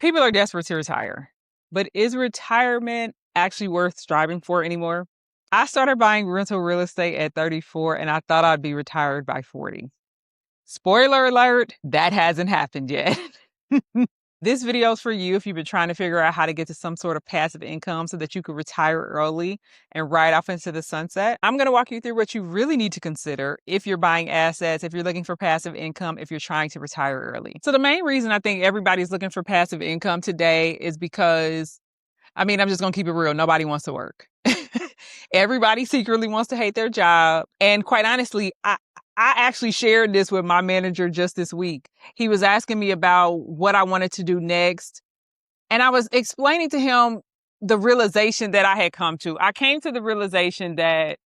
People are desperate to retire, but is retirement actually worth striving for anymore? I started buying rental real estate at 34 and I thought I'd be retired by 40. Spoiler alert, that hasn't happened yet. This video is for you if you've been trying to figure out how to get to some sort of passive income so that you could retire early and ride off into the sunset. I'm going to walk you through what you really need to consider if you're buying assets, if you're looking for passive income, if you're trying to retire early. So the main reason I think everybody's looking for passive income today is because, I'm just going to keep it real. Nobody wants to work. Everybody secretly wants to hate their job. And quite honestly, I actually shared this with my manager just this week. He was asking me about what I wanted to do next. And I was explaining to him the realization that I had come to. I came to the realization that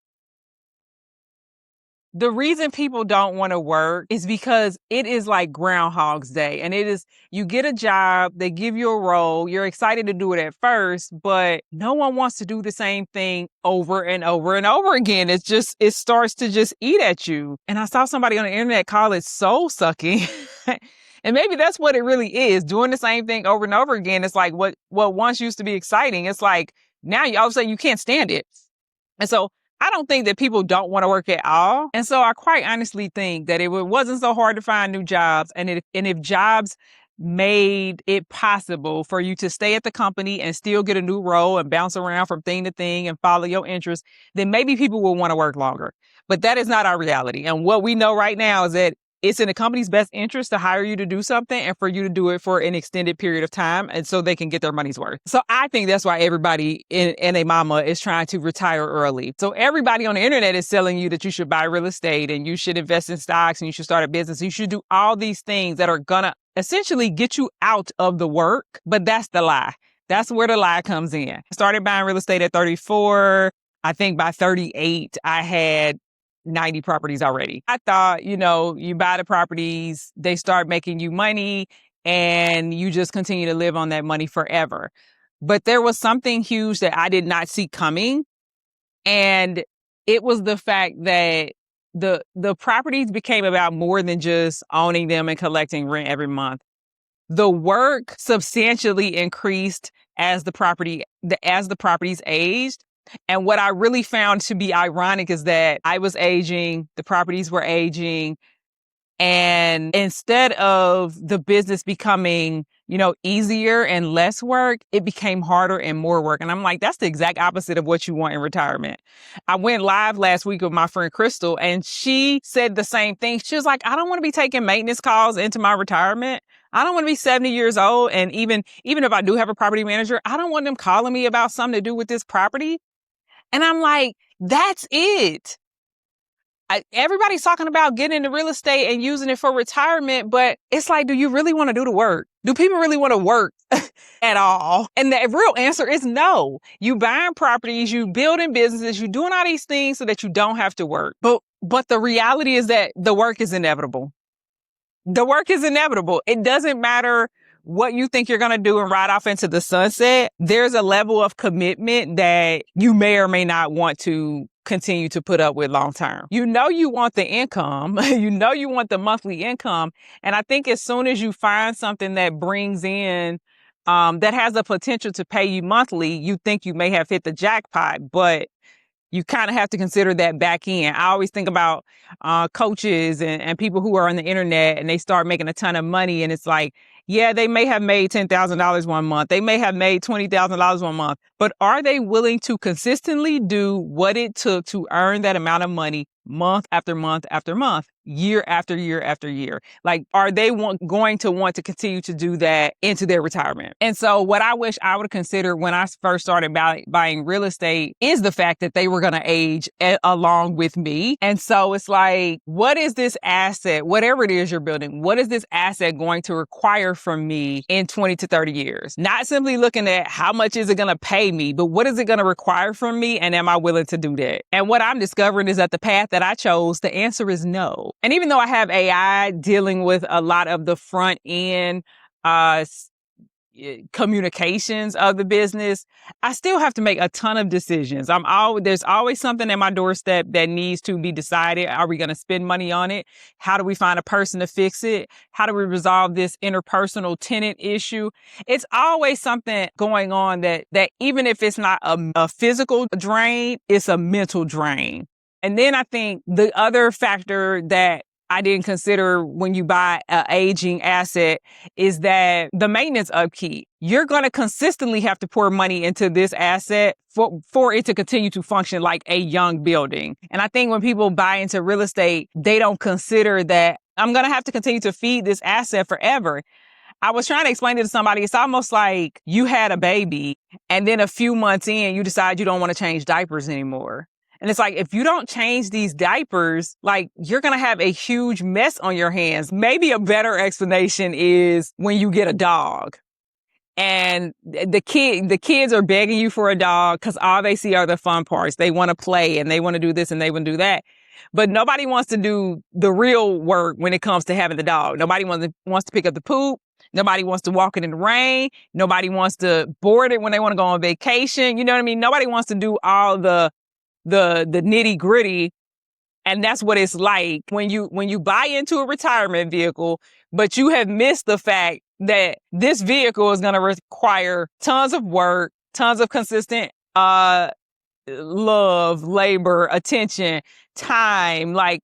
the reason people don't want to work is because it is like Groundhog's Day. And it is, you get a job, they give you a role, you're excited to do it at first, but no one wants to do the same thing over and over and over again. It starts to just eat at you. And I saw somebody on the internet call it soul sucking. And maybe that's what it really is, doing the same thing over and over again. It's like what once used to be exciting. It's like now all of a sudden you can't stand it. And so I don't think that people don't want to work at all. And so I quite honestly think that if it wasn't so hard to find new jobs and if jobs made it possible for you to stay at the company and still get a new role and bounce around from thing to thing and follow your interests, then maybe people will want to work longer. But that is not our reality. And what we know right now is that it's in the company's best interest to hire you to do something and for you to do it for an extended period of time and so they can get their money's worth. So I think that's why everybody and a mama is trying to retire early. So everybody on the internet is telling you that you should buy real estate and you should invest in stocks and you should start a business. You should do all these things that are gonna essentially get you out of the work. But that's the lie. That's where the lie comes in. I started buying real estate at 34. I think by 38, I had 90 properties already. I thought, you buy the properties, they start making you money and you just continue to live on that money forever. But there was something huge that I did not see coming. And it was the fact that the properties became about more than just owning them and collecting rent every month. The work substantially increased as the properties aged. And what I really found to be ironic is that I was aging, the properties were aging, and instead of the business becoming, easier and less work, it became harder and more work. And I'm like, that's the exact opposite of what you want in retirement. I went live last week with my friend Crystal, and she said the same thing. She was like, I don't want to be taking maintenance calls into my retirement. I don't want to be 70 years old. And even if I do have a property manager, I don't want them calling me about something to do with this property. And I'm like, that's it. Everybody's talking about getting into real estate and using it for retirement, but it's like, do you really want to do the work? Do people really want to work at all? And the real answer is no. You buying properties, you building businesses, you doing all these things so that you don't have to work. But the reality is that the work is inevitable. The work is inevitable. It doesn't matter what you think you're going to do and ride off into the sunset. There's a level of commitment that you may or may not want to continue to put up with long term. You want the income. You want the monthly income. And I think as soon as you find something that brings in, that has the potential to pay you monthly, you think you may have hit the jackpot, but you kind of have to consider that back end. I always think about coaches and people who are on the internet and they start making a ton of money. And it's like, yeah, they may have made $10,000 one month. They may have made $20,000 one month. But are they willing to consistently do what it took to earn that amount of money month after month after month, year after year after year? Like, are they going to want to continue to do that into their retirement? And so what I wish I would consider when I first started buying real estate is the fact that they were going to age along with me. And so it's like, what is this asset, whatever it is you're building, what is this asset going to require from me in 20 to 30 years? Not simply looking at how much is it going to pay me, but what is it going to require from me? And am I willing to do that? And what I'm discovering is that the path that I chose, the answer is no. And even though I have AI dealing with a lot of the front end communications of the business, I still have to make a ton of decisions. There's always something at my doorstep that needs to be decided. Are we going to spend money on it? How do we find a person to fix it? How do we resolve this interpersonal tenant issue? It's always something going on that even if it's not a physical drain, it's a mental drain. And then I think the other factor that I didn't consider when you buy an aging asset is that the maintenance upkeep. You're going to consistently have to pour money into this asset for it to continue to function like a young building. And I think when people buy into real estate, they don't consider that I'm going to have to continue to feed this asset forever. I was trying to explain it to somebody. It's almost like you had a baby and then a few months in, you decide you don't want to change diapers anymore. And it's like, if you don't change these diapers, like you're going to have a huge mess on your hands. Maybe a better explanation is when you get a dog and the kids are begging you for a dog because all they see are the fun parts. They want to play and they want to do this and they want to do that. But nobody wants to do the real work when it comes to having the dog. Nobody wants to pick up the poop. Nobody wants to walk it in the rain. Nobody wants to board it when they want to go on vacation. You know what I mean? Nobody wants to do all the nitty gritty. And that's what it's like when you buy into a retirement vehicle, but you have missed the fact that this vehicle is going to require tons of work, tons of consistent, love, labor, attention, time. Like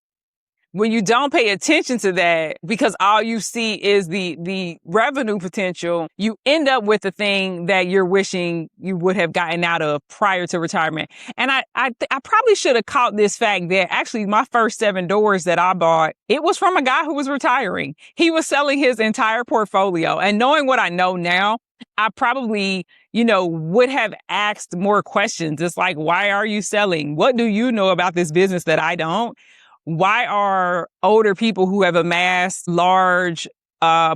when you don't pay attention to that because all you see is the revenue potential, you end up with the thing that you're wishing you would have gotten out of prior to retirement. And I probably should have caught this fact that actually my first 7 doors that I bought, it was from a guy who was retiring. He was selling his entire portfolio. And knowing what I know now, I probably, would have asked more questions. It's like, why are you selling? What do you know about this business that I don't? Why are older people who have amassed large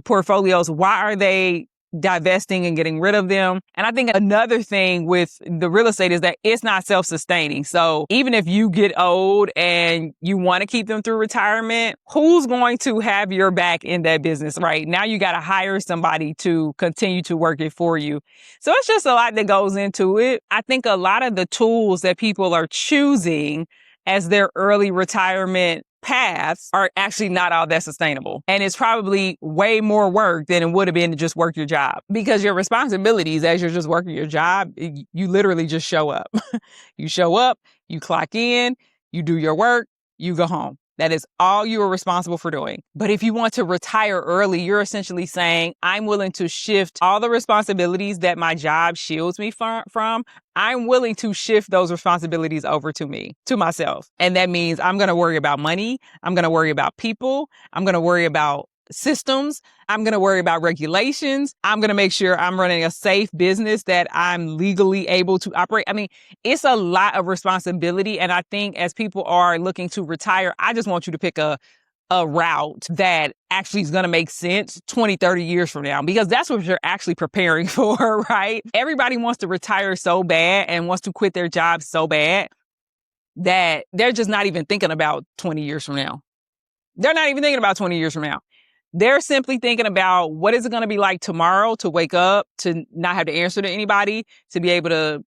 portfolios, why are they divesting and getting rid of them? And I think another thing with the real estate is that it's not self-sustaining. So even if you get old and you want to keep them through retirement, who's going to have your back in that business, right? Now you got to hire somebody to continue to work it for you. So it's just a lot that goes into it. I think a lot of the tools that people are choosing as their early retirement paths are actually not all that sustainable. And it's probably way more work than it would have been to just work your job, because your responsibilities as you're just working your job, you literally just show up. You show up, you clock in, you do your work, you go home. That is all you are responsible for doing. But if you want to retire early, you're essentially saying, I'm willing to shift all the responsibilities that my job shields me from. I'm willing to shift those responsibilities over to me, to myself. And that means I'm going to worry about money. I'm going to worry about people. I'm going to worry about systems. I'm going to worry about regulations. I'm going to make sure I'm running a safe business that I'm legally able to operate. I mean, it's a lot of responsibility. And I think as people are looking to retire, I just want you to pick a route that actually is going to make sense 20, 30 years from now, because that's what you're actually preparing for, right? Everybody wants to retire so bad and wants to quit their job so bad that they're just not even thinking about 20 years from now. They're not even thinking about 20 years from now. They're simply thinking about what is it going to be like tomorrow to wake up, to not have to answer to anybody, to be able to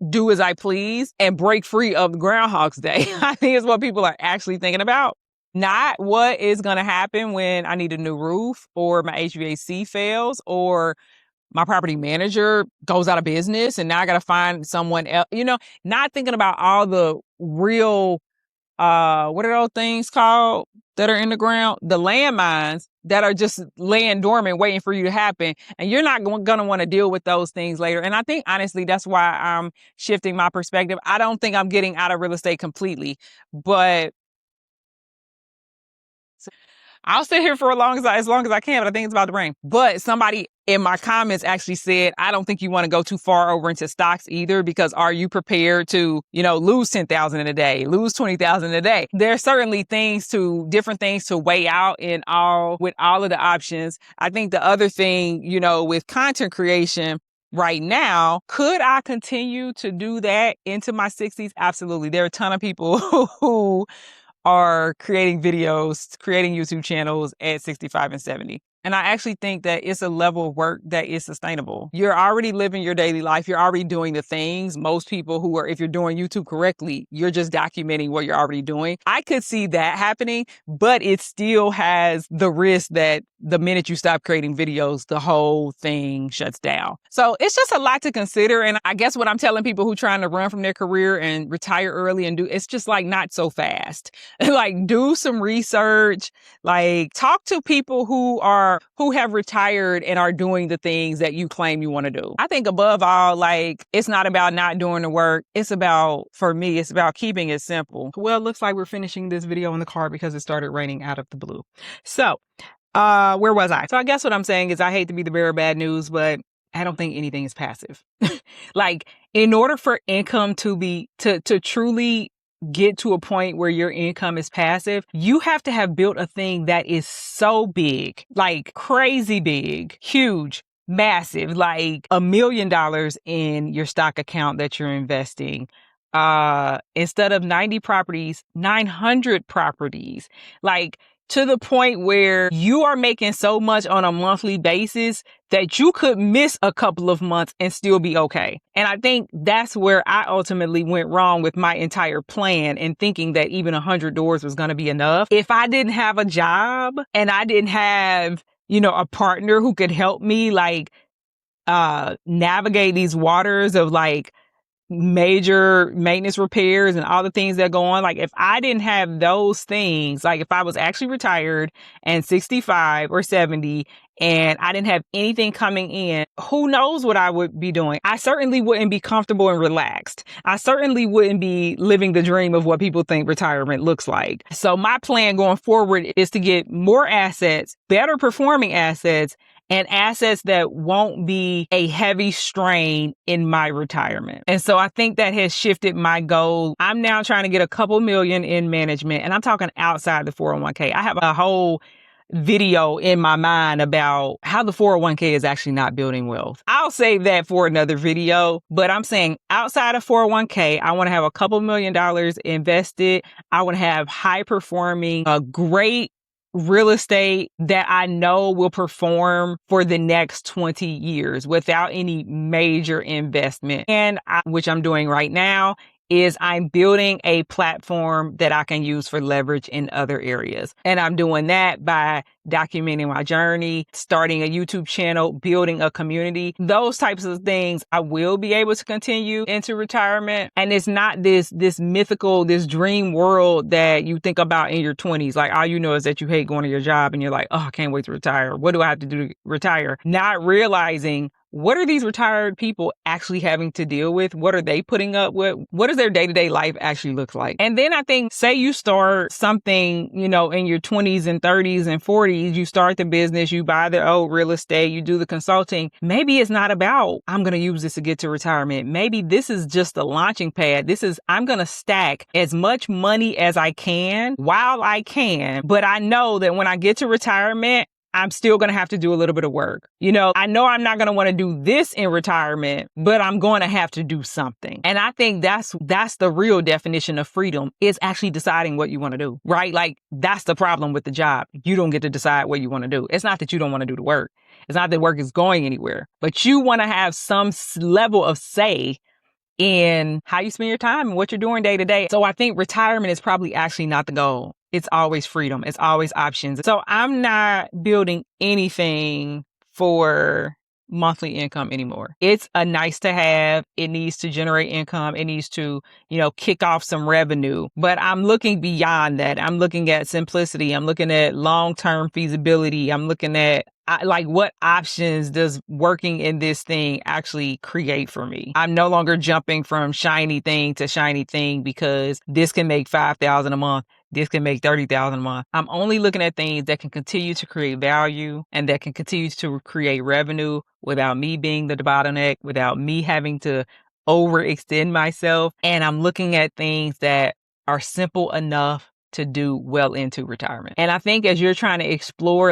do as I please and break free of the Groundhog's Day. I think it's what people are actually thinking about. Not what is going to happen when I need a new roof or my HVAC fails or my property manager goes out of business and now I got to find someone else, not thinking about all the real, what are those things called that are in the ground? The landmines that are just laying dormant, waiting for you to happen. And you're not going to want to deal with those things later. And I think, honestly, that's why I'm shifting my perspective. I don't think I'm getting out of real estate completely, but I'll sit here for as long as I can, but I think it's about to rain. But somebody in my comments actually said, I don't think you want to go too far over into stocks either, because are you prepared to, lose 10,000 in a day, lose 20,000 in a day? There's certainly different things to weigh out with all of the options. I think the other thing, with content creation right now, could I continue to do that into my 60s? Absolutely. There are a ton of people who are creating videos, creating YouTube channels at 65 and 70. And I actually think that it's a level of work that is sustainable. You're already living your daily life. You're already doing the things. Most people who are, if you're doing YouTube correctly, you're just documenting what you're already doing. I could see that happening, but it still has the risk that the minute you stop creating videos, the whole thing shuts down. So it's just a lot to consider. And I guess what I'm telling people who trying to run from their career and retire early and it's just like not so fast. Like do some research, like talk to people who have retired and are doing the things that you claim you want to do. I think above all, like it's not about not doing the work. For me, it's about keeping it simple. Well, it looks like we're finishing this video in the car because it started raining out of the blue. So, where was I? So I guess what I'm saying is I hate to be the bearer of bad news, but I don't think anything is passive. Like in order for income to truly get to a point where your income is passive, you have to have built a thing that is so big, like crazy big, huge, massive, like $1 million in your stock account that you're investing. Instead of 90 properties, 900 properties, like to the point where you are making so much on a monthly basis that you could miss a couple of months and still be okay. And I think that's where I ultimately went wrong with my entire plan and thinking that even 100 doors was going to be enough. If I didn't have a job and I didn't have, a partner who could help me like navigate these waters of like major maintenance repairs and all the things that go on. Like if I didn't have those things, like if I was actually retired and 65 or 70 and I didn't have anything coming in, who knows what I would be doing? I certainly wouldn't be comfortable and relaxed. I certainly wouldn't be living the dream of what people think retirement looks like. So my plan going forward is to get more assets, better performing assets, and assets that won't be a heavy strain in my retirement. And so I think that has shifted my goal. I'm now trying to get a couple million in management, and I'm talking outside the 401k. I have a whole video in my mind about how the 401k is actually not building wealth. I'll save that for another video, but I'm saying outside of 401k, I want to have a couple $1 million invested. I want to have high performing, great real estate that I know will perform for the next 20 years without any major investment. And which I'm doing right now is I'm building a platform that I can use for leverage in other areas. And I'm doing that by documenting my journey, starting a YouTube channel, building a community. Those types of things I will be able to continue into retirement. And it's not this mythical, this dream world that you think about in your 20s. Like all you know is that you hate going to your job and you're like, oh, I can't wait to retire. What do I have to do to retire? Not realizing what are these retired people actually having to deal with? What are they putting up with? What does their day-to-day life actually look like? And then I think, say you start something, in your 20s and 30s and 40s, you start the business, you buy the old real estate, you do the consulting. Maybe it's not about, I'm going to use this to get to retirement. Maybe this is just a launching pad. I'm going to stack as much money as I can while I can. But I know that when I get to retirement, I'm still going to have to do a little bit of work. I know I'm not going to want to do this in retirement, but I'm going to have to do something. And I think that's the real definition of freedom, is actually deciding what you want to do, right? Like that's the problem with the job. You don't get to decide what you want to do. It's not that you don't want to do the work. It's not that work is going anywhere, but you want to have some level of say in how you spend your time and what you're doing day to day. So I think retirement is probably actually not the goal. It's always freedom. It's always options. So I'm not building anything for monthly income anymore. It's a nice to have. It needs to generate income. It needs to, kick off some revenue. But I'm looking beyond that. I'm looking at simplicity. I'm looking at long-term feasibility. I'm looking at what options does working in this thing actually create for me? I'm no longer jumping from shiny thing to shiny thing because this can make $5,000 a month. This can make $30,000 a month. I'm only looking at things that can continue to create value and that can continue to create revenue without me being the bottleneck, without me having to overextend myself. And I'm looking at things that are simple enough to do well into retirement. And I think as you're trying to explore,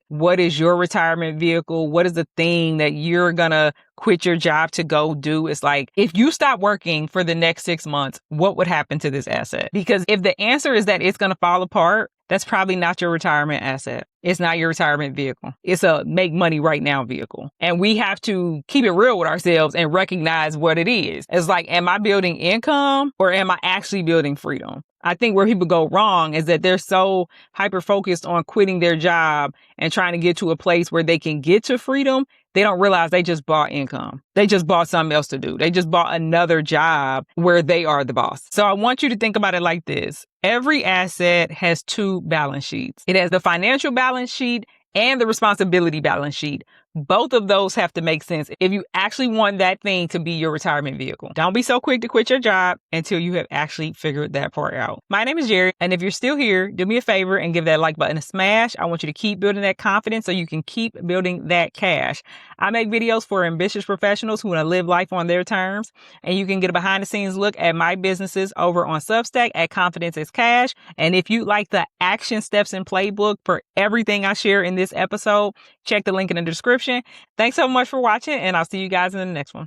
what is your retirement vehicle? What is the thing that you're gonna quit your job to go do? It's like, if you stop working for the next 6 months, what would happen to this asset? Because if the answer is that it's gonna fall apart, that's probably not your retirement asset. It's not your retirement vehicle. It's a make money right now vehicle. And we have to keep it real with ourselves and recognize what it is. It's like, am I building income or am I actually building freedom? I think where people go wrong is that they're so hyper focused on quitting their job and trying to get to a place where they can get to freedom. They don't realize they just bought income. They just bought something else to do. They just bought another job where they are the boss. So I want you to think about it like this. Every asset has two balance sheets. It has the financial balance sheet and the responsibility balance sheet. Both of those have to make sense if you actually want that thing to be your retirement vehicle. Don't be so quick to quit your job until you have actually figured that part out. My name is Jerry, and if you're still here, do me a favor and give that like button a smash. I want you to keep building that confidence so you can keep building that cash. I make videos for ambitious professionals who want to live life on their terms, and you can get a behind the scenes look at my businesses over on Substack at Confidence is Cash. And if you like the action steps and playbook for everything I share in this episode, check the link in the description. Thanks so much for watching, and I'll see you guys in the next one.